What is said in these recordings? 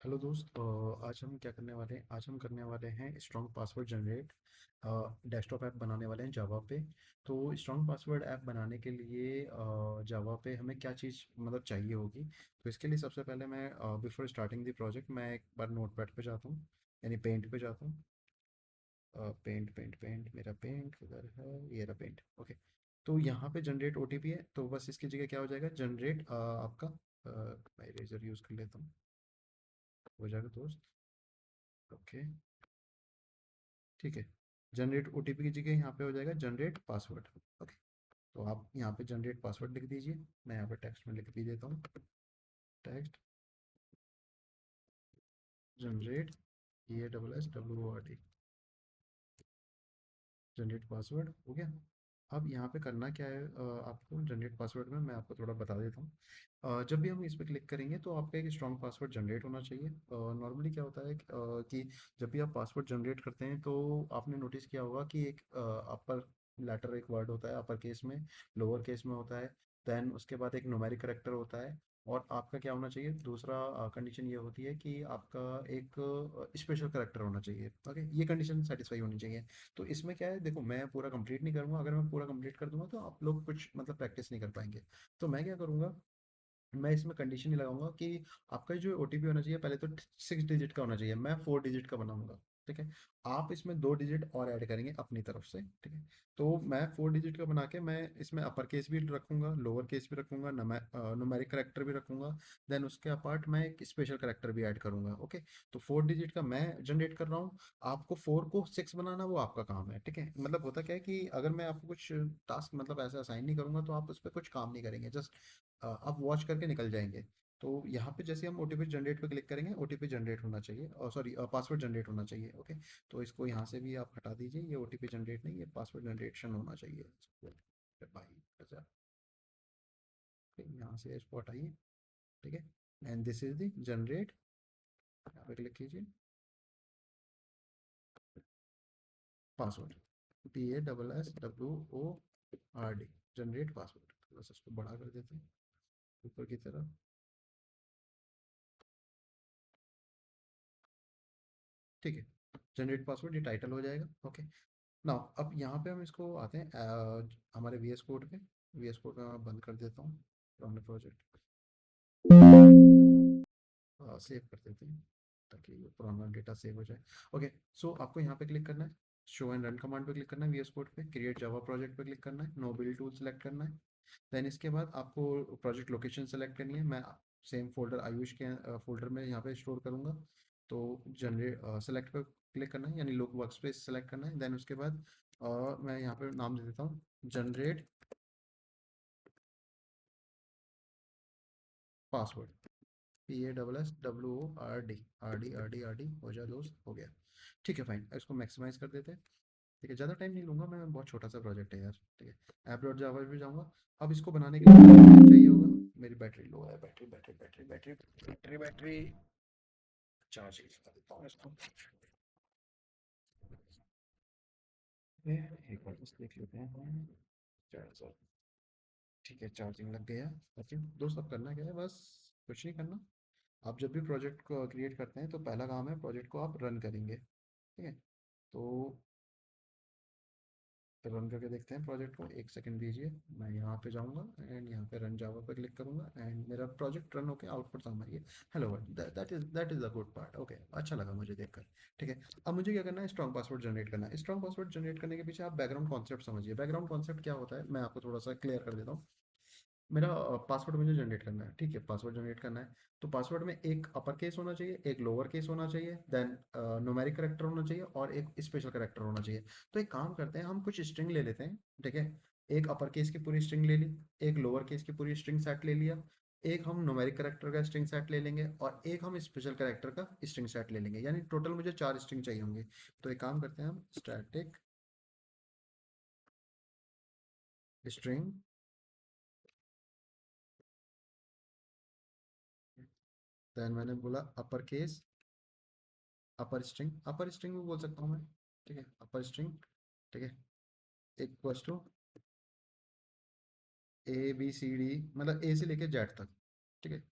Hello दोस्त, आज हम क्या करने वाले हैं? आज हम करने वाले हैं strong password generate. Desktop app बनाने वाले हैं जावा पे। तो स्ट्रॉन्ग पासवर्ड ऐप बनाने के लिए जावा पे हमें क्या चीज़ मतलब चाहिए होगी। तो इसके लिए सबसे पहले मैं बिफोर स्टार्टिंग द प्रोजेक्ट मैं एक बार नोटपैड पे जाता हूँ, यानी पेंट पे जाता हूँ। पेंट पेंट पेंट मेरा पेंट किधर है? ये रहा पेंट। ओके। तो यहाँ पे जनरेट ओटीपी है, तो बस इसकी जगह क्या हो जाएगा, जनरेट आपका मैं इरेजर यूज़ कर लेता हूँ। हो जाएगा दोस्त। ओके। ठीक है। जनरेट ओटीपी की जगह यहाँ पे हो जाएगा जनरेट पासवर्ड। ओके। तो आप यहाँ पे जनरेट पासवर्ड लिख दीजिए। मैं यहाँ पे टेक्स्ट में लिख भी देता हूँ। Text generate, EASSWORD, generate password हो गया। अब यहाँ पे करना क्या है, आपको जनरेट पासवर्ड में मैं आपको थोड़ा बता देता हूँ। जब भी हम इस पर क्लिक करेंगे तो आपका एक स्ट्रॉन्ग पासवर्ड जनरेट होना चाहिए। नॉर्मली क्या होता है कि जब भी आप पासवर्ड जनरेट करते हैं तो आपने नोटिस किया होगा कि एक अपर लेटर एक वर्ड होता है अपर केस में, लोअर केस में होता है, देन उसके बाद एक न्यूमेरिक करैक्टर होता है, और आपका क्या होना चाहिए, दूसरा कंडीशन ये होती है कि आपका एक स्पेशल करैक्टर होना चाहिए। ओके, ये कंडीशन सेटिस्फाई होनी चाहिए। तो इसमें क्या है, देखो मैं पूरा कंप्लीट नहीं करूंगा, अगर मैं पूरा कंप्लीट कर दूंगा तो आप लोग कुछ मतलब प्रैक्टिस नहीं कर पाएंगे। तो मैं क्या करूंगा, मैं इसमें कंडीशन ही लगाऊंगा कि आपका जो ओटीपी होना चाहिए पहले तो 6 डिजिट का होना चाहिए, मैं 4 डिजिट का बनाऊंगा। ठीक है। आप इसमें 2 डिजिट और ऐड करेंगे अपनी तरफ से। ठीक है। तो मैं 4 डिजिट का बना के मैं इसमें अपर केस भी रखूंगा, लोअर केस भी रखूंगा, न्यूमेरिक करेक्टर भी रखूंगा। देन उसके अपार्ट मैं एक स्पेशल करेक्टर भी ऐड करूंगा। ओके। तो 4 डिजिट का मैं जनरेट कर रहा हूँ। आपको 4 को 6 बनाना वो आपका काम है। ठीक है। मतलब होता क्या है कि अगर मैं आपको कुछ टास्क मतलब ऐसा असाइन नहीं करूंगा तो आप उस पर कुछ काम नहीं करेंगे, जस्ट आप वॉच करके निकल जाएंगे। तो यहाँ पे जैसे हम ओटीपी जनरेट पे क्लिक करेंगे, ओटीपी जनरेट होना चाहिए, और सॉरी पासवर्ड जनरेट होना चाहिए। ओके। तो इसको यहाँ से भी आप हटा दीजिए, ये ओटीपी जनरेट नहीं, ये पासवर्ड जनरेशन होना चाहिए। भाई अच्छा। ठीक, यहाँ से इसको हटाइए। ठीक है। And this is the generate, यहाँ पे क्लिक कीजिए, पासवर्ड, PASSWORD, जनरेट पासवर्ड। बस इसको बड़ा कर देते हैं ऊपर की तरफ। ठीक है। जनरेट पासवर्ड ये टाइटल हो जाएगा। ओके। नाउ अब यहाँ पे हम इसको आते हैं हमारे VS कोड पे। VS कोड में मैं बंद कर देता हूँ पुराने प्रोजेक्ट, सेव कर देते हैं ताकि ये पुराना डेटा सेव हो जाए। ओके। सो आपको यहाँ पे क्लिक करना है, शो एंड रन कमांड पे क्लिक करना है, VS कोड पे क्रिएट जावा प्रोजेक्ट पे क्लिक करना है, नो बिल्ड टूल सेलेक्ट करना है। देन इसके बाद आपको प्रोजेक्ट लोकेशन सेलेक्ट करनी है। मैं सेम फोल्डर आयुष के फोल्डर में यहाँ पे स्टोर करूँगा। तो जनरेट सेलेक्ट पे क्लिक करना है, यानी लोक वर्क स्पेस सेलेक्ट करना है। देन उसके बाद मैं यहाँ पे नाम दे देता हूँ जनरेट पासवर्ड, PASSWORD, हो जाए दोस्त, हो गया। ठीक है, फाइन, इसको मैक्सिमाइज कर देते हैं। ठीक है, ज़्यादा टाइम नहीं लूंगा मैं, बहुत छोटा सा प्रोजेक्ट है यार। ठीक है, ऐप डॉट जावा पे जाऊँगा। अब इसको बनाने के लिए मुझे क्या चाहिए होगा, मेरी बैटरी लो है, battery battery battery battery battery battery charge लगा देता हूँ इसको। एक बार बस देख लेते हैं। चार्जर, ठीक है, चार्जिंग लग गया। ओके दोस्त, अब करना क्या है, बस कुछ नहीं करना। आप जब भी प्रोजेक्ट को क्रिएट करते हैं तो पहला काम है प्रोजेक्ट को आप रन करेंगे। ठीक है। तो तो रन करके देखते हैं प्रोजेक्ट को, एक सेकंड दीजिए। मैं यहाँ पे जाऊँगा एंड यहाँ पे रन जावा पे क्लिक करूँगा एंड मेरा प्रोजेक्ट रन होकर आउटपुट सामने ये hello world, that is the good part. Okay, अच्छा लगा मुझे देखकर। ठीक है। अब मुझे क्या करना है, स्ट्रॉन्ग पासवर्ड जनरेट करना है। स्ट्रॉन्ग पासवर्ड जनरेट करने के पीछे आप बैकग्राउंड कॉन्सेप्ट समझिए। बैकग्राउंड कॉन्सेप्ट क्या होता है मैं आपको थोड़ा सा क्लियर कर देता हूँ। मेरा पासवर्ड मुझे जनरेट करना है। ठीक है, पासवर्ड जनरेट करना है। तो पासवर्ड में एक अपर केस होना चाहिए, एक लोअर केस होना चाहिए, देन न्यूमेरिक करेक्टर होना चाहिए, और एक स्पेशल करेक्टर होना चाहिए। तो एक काम करते हैं, हम कुछ स्ट्रिंग ले लेते हैं। ठीक है। एक अपर केस की पूरी स्ट्रिंग ले ली, एक लोअर केस की पूरी स्ट्रिंग सेट ले लिया, एक हम न्यूमेरिक करेक्टर का स्ट्रिंग सेट ले लेंगे, और एक हम स्पेशल करेक्टर का स्ट्रिंग सेट ले लेंगे, यानी टोटल मुझे 4 स्ट्रिंग चाहिए होंगे। तो एक काम करते हैं, हम स्टैटिक स्ट्रिंग, देन मैंने बोला अपर केस, अपर स्ट्रिंग भी बोल सकता हूँ मैं। ठीक है, अपर स्ट्रिंग। ठीक है, इक्वल्स टू ABCD, मतलब ए से लेके जेड तक। ठीक है।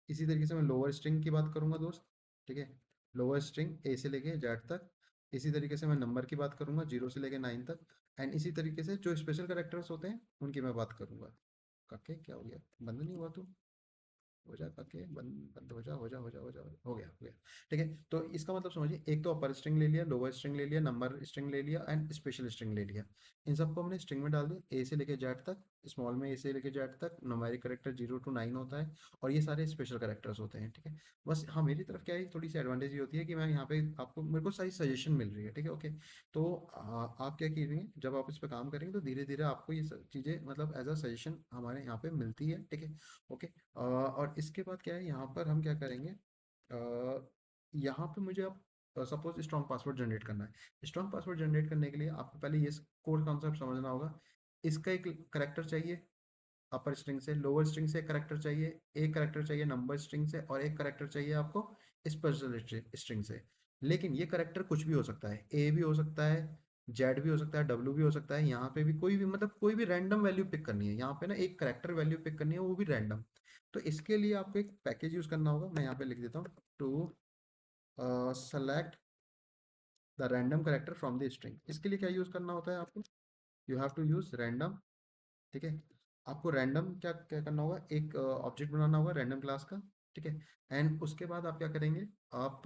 इसी तरीके से मैं लोअर स्ट्रिंग की बात करूंगा दोस्त। ठीक है। लोअर स्ट्रिंग ए से लेके जेड तक। इसी तरीके से मैं नंबर की बात करूंगा 0 से लेके 9 तक। एंड इसी तरीके से जो स्पेशल कैरेक्टर्स होते हैं उनकी मैं बात करूंगा। काके क्या हो गया, बंद नहीं हुआ तू? हो जा काके, बंद बंद हो जा, हो जा, हो जा, हो जा, हो गया, हो गया। ठीक है, तो इसका मतलब समझिए, एक तो अपर स्ट्रिंग ले लिया, लोअर स्ट्रिंग ले लिया, नंबर स्ट्रिंग ले लिया एंड स्पेशल स्ट्रिंग ले लिया। इन सबको हमने स्ट्रिंग में डाल दिया, ए से लेके जेड तक। स्मॉल में ए से लेके जेड तक न्यूमेरिक कैरेक्टर 0 to 9 होता है। और ये सारे स्पेशल कैरेक्टर्स होते हैं। ठीक है। बस हाँ, मेरी तरफ क्या है, थोड़ी सी एडवांटेज ये होती है कि मैं यहाँ पे आपको, मेरे को सारी सजेशन मिल रही है। ठीक है, ओके। तो आप क्या कीजिए, जब आप इस पे काम करेंगे तो धीरे धीरे आपको ये सब चीज़ें मतलब एज अ सजेशन हमारे यहाँ पे मिलती है। ठीक है, ओके। और इसके बाद क्या है, यहाँ पर हम क्या करेंगे, यहाँ पे मुझे अब सपोज स्ट्रॉन्ग पासवर्ड जनरेट करना है। स्ट्रॉन्ग पासवर्ड जनरेट करने के लिए आपको पहले ये कोड कॉन्सेप्ट समझना होगा। इसका एक करेक्टर चाहिए अपर स्ट्रिंग से, लोअर स्ट्रिंग से एक करेक्टर चाहिए, एक करेक्टर चाहिए नंबर स्ट्रिंग से, और एक करेक्टर चाहिए आपको स्पेशल स्ट्रिंग से। लेकिन ये करेक्टर कुछ भी हो सकता है, ए भी हो सकता है, जेड भी हो सकता है, डब्ल्यू भी हो सकता है। यहाँ पे भी कोई भी मतलब कोई भी रैंडम वैल्यू पिक करनी है, यहाँ पे ना एक करेक्टर वैल्यू पिक करनी है, वो भी रैंडम। तो इसके लिए आपको एक पैकेज यूज करना होगा, मैं यहाँ पे लिख देता हूँ, to select the random character from the string. इसके लिए क्या यूज करना होता है आपको, you have to use random. ठीक है। आपको रैंडम क्या क्या करना होगा, एक ऑब्जेक्ट बनाना होगा रैंडम क्लास का। ठीक है। एंड उसके बाद आप क्या करेंगे, आप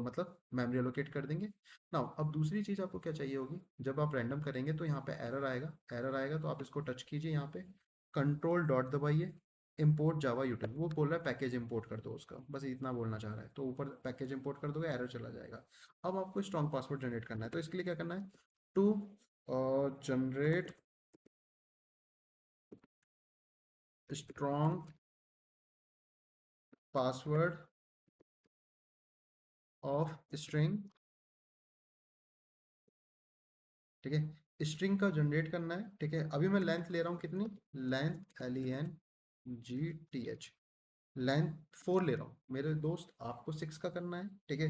मतलब मेमोरी एलोकेट कर देंगे। नाउ अब दूसरी चीज आपको क्या चाहिए होगी, जब आप रैंडम करेंगे तो यहाँ पे एरर आएगा। एरर आएगा तो आप इसको टच कीजिए, यहाँ पे कंट्रोल डॉट दबाइए, इम्पोर्ट जावा यूटिल। वो बोल रहा है पैकेज इंपोर्ट कर दो उसका, बस इतना बोलना चाह रहा है, तो ऊपर पैकेज इंपोर्ट कर दोगे, एरर चला जाएगा। अब आपको स्ट्रॉन्ग पासवर्ड जनरेट करना है, तो इसके लिए क्या करना है, to generate strong password of string. ठीक है, स्ट्रिंग का जनरेट करना है। ठीक है, अभी मैं लेंथ ले रहा हूँ कितनी, लेंथ LENGTH, लेंथ 4 ले रहा हूँ मेरे दोस्त। आपको 6 का करना है। ठीक है,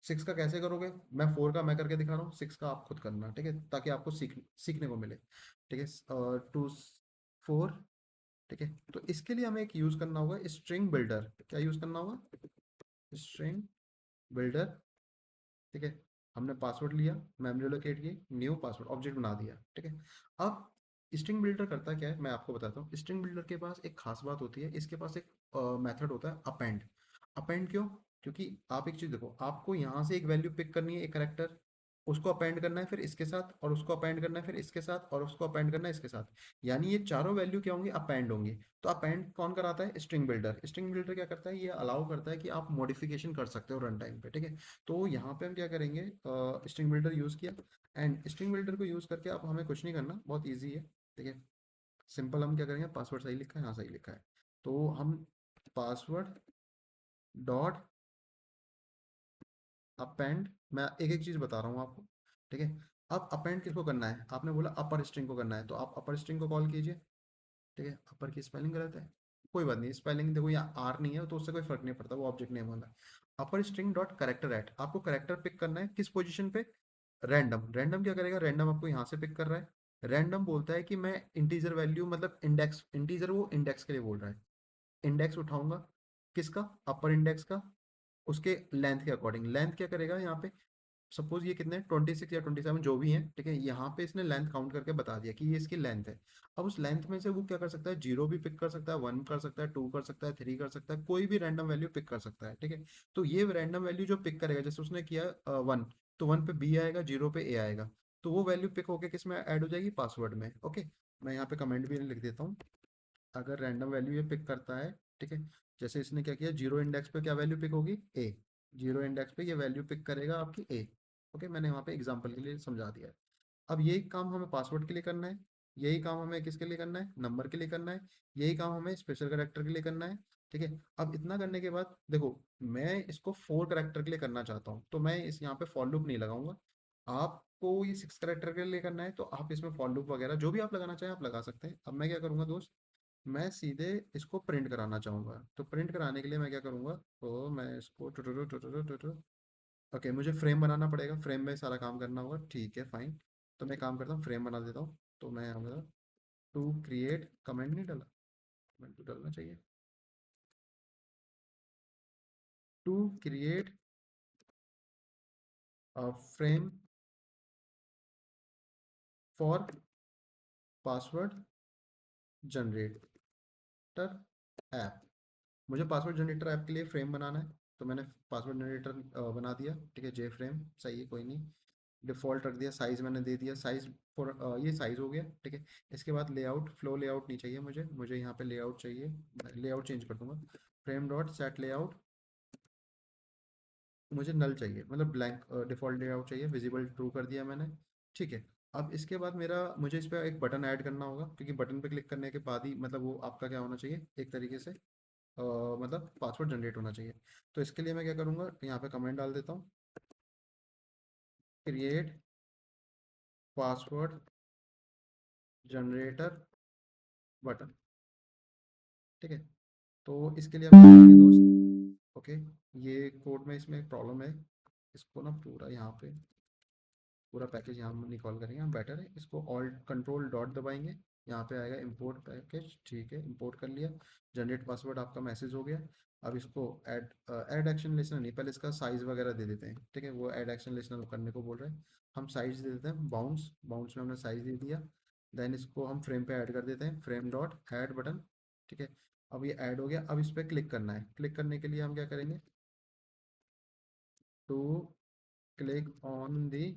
6 का कैसे करोगे, मैं 4 का मैं करके दिखा रहा हूँ, 6 का आप खुद करना। ठीक है, ताकि आपको सीखने को मिले। ठीक है, 2 4। ठीक है, तो इसके लिए हमें एक यूज करना होगा स्ट्रिंग बिल्डर। क्या यूज करना होगा, स्ट्रिंग बिल्डर। ठीक है, हमने पासवर्ड लिया, मेमोरी लोकेट की, न्यू पासवर्ड ऑब्जेक्ट बना दिया। ठीक है, अब स्ट्रिंग बिल्डर करता क्या है मैं आपको बताता हूँ। स्ट्रिंग बिल्डर के पास एक खास बात होती है, इसके पास एक मेथड होता है अपेंड। अपेंड क्यों, क्योंकि आप एक चीज देखो, आपको यहाँ से एक वैल्यू पिक करनी है, एक करेक्टर, उसको अपेंड करना है फिर इसके साथ, और उसको अपेंड करना है फिर इसके साथ, और उसको अपेंड करना है इसके साथ। यानी ये चारों वैल्यू क्या होंगी, अपेंड होंगी। तो अपेंड कौन कराता है, स्ट्रिंग बिल्डर। स्ट्रिंग बिल्डर क्या करता है, ये अलाउ करता है कि आप मॉडिफिकेशन कर सकते हो रन टाइम पे। ठीक है, तो यहाँ पे हम क्या करेंगे, स्ट्रिंग बिल्डर यूज़ किया। एंड स्ट्रिंग बिल्डर को यूज़ करके अब हमें कुछ नहीं करना, बहुत ईजी है। ठीक है, सिंपल हम क्या करेंगे, पासवर्ड सही लिखा है, हाँ सही लिखा है, तो हम पासवर्ड डॉट अपेंड, मैं एक एक चीज़ बता रहा हूँ आपको। ठीक है, अब अपेंड किसको करना है, आपने बोला अपर स्ट्रिंग को करना है, तो आप अपर स्ट्रिंग को कॉल कीजिए। ठीक है, अपर की स्पेलिंग गलत है, कोई बात नहीं, स्पेलिंग देखो यहाँ आर नहीं है तो उससे कोई फर्क नहीं पड़ता, वो ऑब्जेक्ट नेम वाला। अपर स्ट्रिंग डॉट करेक्टर एट, आपको करेक्टर पिक करना है किस पोजीशन पे, रैंडम। रैंडम क्या करेगा, रैंडम आपको यहाँ से पिक कर रहा है। रैंडम बोलता है कि मैं इंटीजर वैल्यू मतलब इंडेक्स, इंटीजर वो इंडेक्स के लिए बोल रहा है। इंडेक्स उठाऊंगा किसका, अपर इंडेक्स का, उसके लेंथ के अकॉर्डिंग। लेंथ क्या करेगा यहाँ पे, सपोज ये कितने 26 या 27 जो भी है। ठीक है, यहाँ पे इसने लेंथ काउंट करके बता दिया कि ये इसकी लेंथ है। अब उस लेंथ में से वो क्या कर सकता है, 0 भी पिक कर सकता है, 1 कर सकता है, 2 कर सकता है, 3 कर सकता है, कोई भी रैंडम वैल्यू पिक कर सकता है। ठीक है, तो ये रैंडम वैल्यू जो पिक करेगा, जैसे उसने किया 1, तो 1 पे बी आएगा, 0 पे ए आएगा, तो वो वैल्यू पिक होके किस में ऐड हो जाएगी, पासवर्ड में। ओके, मैं यहाँ पे कमेंट भी लिख देता हूँ, अगर रैंडम वैल्यू ये पिक करता है। ठीक है, जैसे इसने क्या किया, 0 इंडेक्स पे क्या वैल्यू पिक होगी, ए। 0 इंडेक्स पे ये वैल्यू पिक करेगा आपकी ए। ओके, मैंने वहाँ पे एग्जांपल के लिए समझा दिया है। अब यही काम हमें पासवर्ड के लिए करना है, यही काम हमें किसके लिए करना है, नंबर के लिए करना है, यही काम हमें स्पेशल करेक्टर के लिए करना है। ठीक है, अब इतना करने के बाद देखो, मैं इसको 4 करेक्टर के लिए करना चाहता हूँ, तो मैं इस यहाँ पे फॉर लूप नहीं लगाऊंगा। आपको ये 6 करेक्टर के लिए करना है, तो आप इसमें फॉर लूप वगैरह जो भी आप लगाना चाहें आप लगा सकते हैं। अब मैं क्या करूंगा दोस्त, मैं सीधे इसको प्रिंट कराना चाहूंगा। तो प्रिंट कराने के लिए मैं क्या करूंगा, तो मैं इसको ओके, मुझे फ्रेम बनाना पड़ेगा, फ्रेम में सारा काम करना होगा। ठीक है, फाइन। तो मैं काम करता हूँ, फ्रेम बना देता हूँ। तो मैं आऊँगा, टू क्रिएट, कमेंट नहीं डाला, कमेंट तो डालना चाहिए। To create a frame for password generator app. मुझे पासवर्ड जनरेटर ऐप के लिए फ्रेम बनाना है, तो मैंने पासवर्ड जनरेटर बना दिया। ठीक है, जे फ्रेम सही है, कोई नहीं। डिफ़ॉल्ट रख दिया, साइज़ मैंने दे दिया, साइज़ फॉर ये साइज़ हो गया। ठीक है, इसके बाद लेआउट, फ्लो लेआउट नहीं चाहिए मुझे, मुझे यहाँ पे लेआउट चाहिए। लेआउट चेंज कर दूंगा, फ्रेम डॉट सेट लेआउट। मुझे नल चाहिए, मतलब ब्लैंक डिफ़ॉल्ट लेआउट चाहिए, विजिबल ट्रू कर दिया मैंने। ठीक है, अब इसके बाद मेरा मुझे इस पर एक बटन ऐड करना होगा, क्योंकि बटन पे क्लिक करने के बाद ही मतलब वो आपका क्या होना चाहिए, एक तरीके से मतलब पासवर्ड जनरेट होना चाहिए। तो इसके लिए मैं क्या करूँगा, यहाँ पे कमेंट डाल देता हूँ, क्रिएट पासवर्ड जनरेटर बटन। ठीक है, तो इसके लिए हम क्या करेंगे दोस्त, ओके, ये कोड में इसमें एक प्रॉब्लम है, इसको ना पूरा यहाँ पे पूरा पैकेज यहाँ हम निकॉल करेंगे, हम बेटर है इसको ऑल्ट कंट्रोल डॉट दबाएंगे, यहाँ पे आएगा इंपोर्ट पैकेज। ठीक है, इंपोर्ट कर लिया, जनरेट पासवर्ड आपका मैसेज हो गया। अब इसको ऐड ऐड एक्शन लिस्टनर नहीं, पहले इसका साइज वगैरह दे देते हैं। ठीक है, वो ऐड एक्शन लिस्टनर करने को बोल रहे हैं, हम साइज दे देते हैं बाउंस, बाउंस में हमने साइज दे दिया। देन इसको हम फ्रेम पे ऐड कर देते हैं, फ्रेम डॉट ऐड बटन। ठीक है, अब ये ऐड हो गया, अब इस पर क्लिक करना है। क्लिक करने के लिए हम क्या करेंगे, to click on the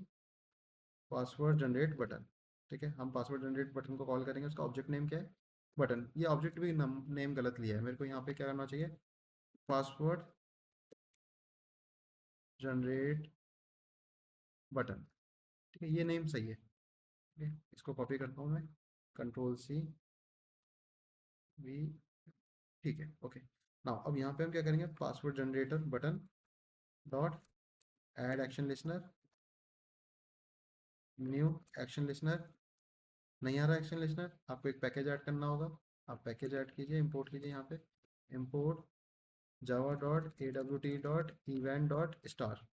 password generate button. ठीक है, हम पासवर्ड जनरेट बटन को कॉल करेंगे, उसका ऑब्जेक्ट नेम क्या है, बटन। ये ऑब्जेक्ट भी नेम गलत लिया है, मेरे को यहाँ पे क्या करना चाहिए, पासवर्ड जनरेट बटन। ठीक है, ये नेम सही है। ठीक है, इसको कॉपी करता हूँ मैं, कंट्रोल सी वी। ठीक है, ओके। नाउ अब यहाँ पे हम क्या करेंगे, password generator button dot add action listener, new action listener. नहीं आ रहा एक्शन लिसनर, आपको एक पैकेज ऐड करना होगा, आप पैकेज ऐड कीजिए, इंपोर्ट कीजिए यहाँ पे, import Java dot A W T dot event dot star.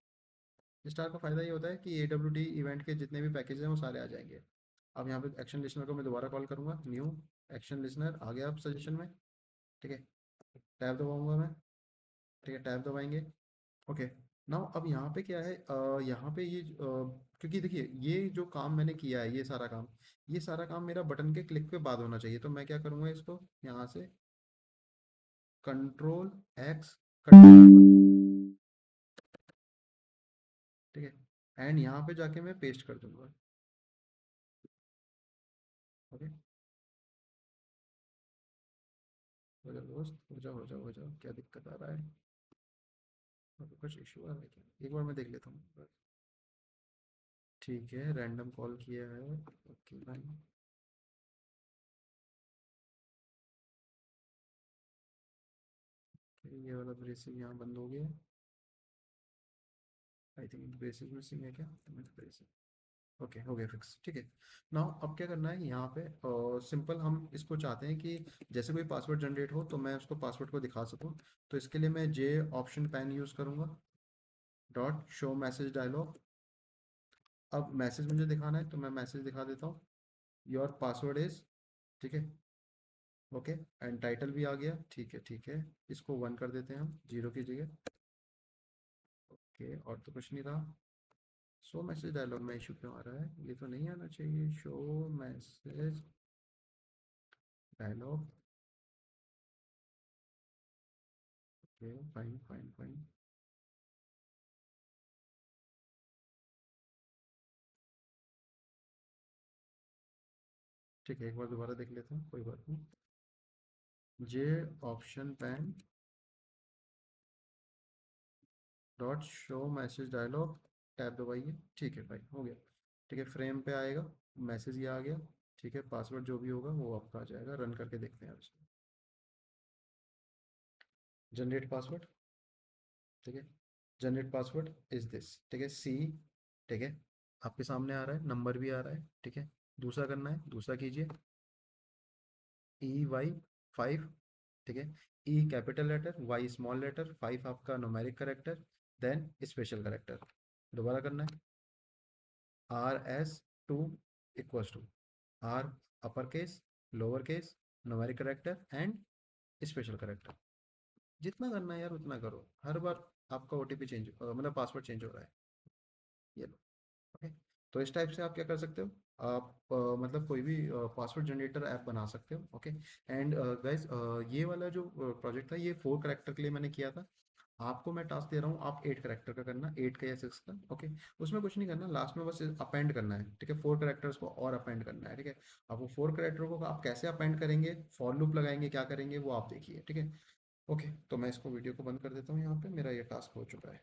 Star का फायदा ये होता है कि ए डब्ल्यू टी इवेंट के जितने भी पैकेज हैं वो सारे आ जाएंगे। अब यहाँ पे एक्शन लिसनर को मैं दोबारा कॉल करूंगा, न्यू एक्शन लिसनर आ गया अब सजेशन में। ठीक है, टैब दबाऊंगा मैं। ठीक है, टैब दबाएंगे, ओके। नाउ अब यहाँ पे क्या है, यहाँ पे ये क्योंकि देखिए ये जो काम मैंने किया है, ये सारा काम मेरा बटन के क्लिक पे बाद होना चाहिए, तो मैं क्या करूँगा, इसको यहाँ से कंट्रोल एक्स कट करूंगा। ठीक है, एंड यहाँ पे जाके मैं पेस्ट कर दूंगा। ओके, हो जाओ दोस्त, हो जाओ हो जाओ हो जाओ, क्या दिक्कत आ रहा है, और कुछ इशू आ रहा है क्या, एक बार मैं देख लेता हूँ। ठीक है, रैंडम कॉल किया है, ओके भाई। ये वाला ब्रेसिंग यहाँ बंद हो गया, आई थिंक ब्रेसिंग मिसिंग है क्या, ब्रेसिंग। ओके, हो गया फिक्स। ठीक है, नाउ अब क्या करना है, यहाँ पे सिंपल हम इसको चाहते हैं कि जैसे कोई पासवर्ड जनरेट हो तो मैं उसको पासवर्ड को दिखा सकूँ। तो इसके लिए मैं जे ऑप्शन पैन यूज़ करूँगा, डॉट शो मैसेज डायलॉग। अब मैसेज मुझे दिखाना है तो मैं मैसेज दिखा देता हूँ, योर पासवर्ड इज। ठीक है, ओके, एंड टाइटल भी आ गया। ठीक है ठीक है, इसको 1 कर देते हैं हम, 0 की जगह। ओके, और तो कुछ नहीं रहा। शो मैसेज डायलॉग में इशू क्यों आ रहा है, ये तो नहीं आना चाहिए, show message dialogue. Okay, fine fine fine. ठीक है, एक बार दोबारा देख लेते हैं, कोई बात नहीं। J option pane dot show message dialog, tab दबाइए। ठीक है भाई, हो गया। ठीक है, फ्रेम पे आएगा, मैसेज ये आ गया। ठीक है, पासवर्ड जो भी होगा वो आपका आ जाएगा, रन करके देखते हैं अब इसको, जनरेट पासवर्ड। ठीक है, जनरेट पासवर्ड इज दिस। ठीक है, सी। ठीक है, आपके सामने आ रहा है, नंबर भी आ रहा है। ठीक है, दूसरा करना है, दूसरा कीजिए, E Y 5। ठीक है, E capital letter, Y small letter, 5 आपका numeric character, then special character. दोबारा करना है, RS 2 equals to R upper case, lower case, numeric character and special character. जितना करना है यार उतना करो, हर बार आपका ओटीपी चेंज मतलब पासवर्ड चेंज हो रहा है। ये लो। ओके। तो इस टाइप से आप क्या कर सकते हो, आप मतलब कोई भी पासवर्ड जनरेटर ऐप बना सकते हो। ओके। एंड गाइस, ये वाला जो प्रोजेक्ट था ये 4 कैरेक्टर के लिए मैंने किया था। आपको मैं टास्क दे रहा हूँ, आप 8 कैरेक्टर का करना, 8 का या 6 का। ओके। उसमें कुछ नहीं करना, लास्ट में बस अपेंड करना है, ठीक है, 4 कैरेक्टर्स को और अपेंड करना है, ठीक है। अब वो 4 कैरेक्टर को आप कैसे अपेंड करेंगे, फॉर लूप लगाएंगे, क्या करेंगे वो आप देखिए, ठीक है। ओके, तो मैं इसको वीडियो को बंद कर देता हूँ, यहाँ पे मेरा ये टास्क हो चुका है।